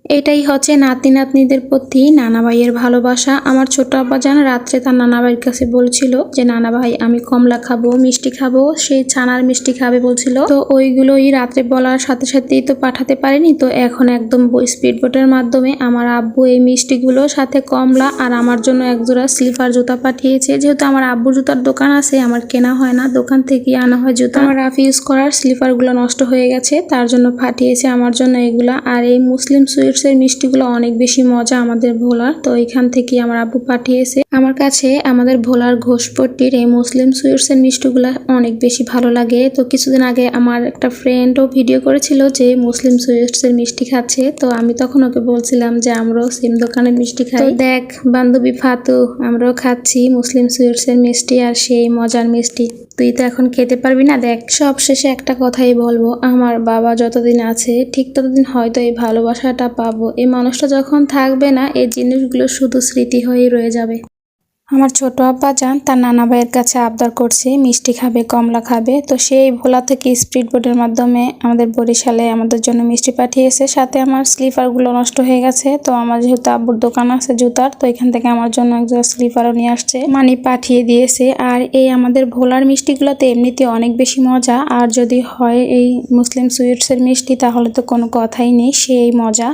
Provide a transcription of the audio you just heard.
এটাই হচ্ছে নাতি নাতনিদের প্রতি নানা ভাইয়ের ভালোবাসা। আমার ছোট আব্বাজান রাত্রে তার নানা ভাইয়ের কাছে বলছিল যে নানা ভাই আমি কমলা খাবো, মিষ্টি খাবো, সেই ছানার মিষ্টি খাবে বলছিল। তো ওইগুলোই রাত্রে বলার সাথে সাথেই তো পাঠাতে পারিনি, তো এখন একদম স্পিড বোটের মাধ্যমে আমার আব্বু এই মিষ্টিগুলো সাথে কমলা আর আমার জন্য একজোড়া স্লিপার জুতা পাঠিয়েছে। যেহেতু আমার আব্বুর জুতার দোকান আছে, আমার কেনা হয় না, দোকান থেকে আনা হয় জুতা। আমার রাফ ইউজ করার স্লিপারগুলো নষ্ট হয়ে গেছে, তার জন্য পাঠিয়েছে আমার জন্য এগুলা। আর এই মুসলিম সুইটসের মিষ্টিগুলো অনেক বেশি মজা আমাদের ভোলার, তো এখান থেকে আমার আব্বু পাঠিয়েছে। আমার কাছে আমাদের ভোলার ঘোষপট্টির এই মুসলিম সুইটসের মিষ্টিগুলো অনেক বেশি ভালো লাগে। তো কিছুদিন আগে আমার একটা ফ্রেন্ডও ভিডিও করেছিল যে মুসলিম সুইটসের মিষ্টি খাচ্ছে, তো আমি তখন ওকে বলছিলাম যে আমরাও সেম দোকানের মিষ্টি খাই। তো দেখ বান্ধবী ফাতু, আমরাও খাচ্ছি মুসলিম সুইটসের মিষ্টি, আর সেই মজার মিষ্টি তুই তো এখন খেতে পারবি না। দেখ সব শেষে একটা কথাই বলবো, আমার বাবা যতদিন আছে ঠিক ততদিন হয়তো এই ভালোবাসাটা পাবো। এই মানুষটা যখন থাকবে না, এই জিনিসগুলো শুধু স্মৃতি হয়েই রয়ে যাবে। আমার ছোট আব্বাজান তার নানা ভাইয়ের কাছে আবদার করছে মিষ্টি খাবে, কমলা খাবে, তো সেই ভোলা থেকে স্পিড বোটের মাধ্যমে আমাদের বরিশালে আমাদের জন্য মিষ্টি পাঠিয়েছে। সাথে আমার স্লিপারগুলো নষ্ট হয়ে গেছে, তো আমার যেহেতু আব্বুর দোকান আছে জুতার, তো এখান থেকে আমার জন্য একজন স্লিপারও নিয়ে আসছে, মানে পাঠিয়ে দিয়েছে। আর এই আমাদের ভোলার মিষ্টিগুলোতে এমনিতে অনেক বেশি মজা, আর যদি হয় এই মুসলিম সুইটসের মিষ্টি তাহলে তো কোনো কথাই নেই, সেই মজা।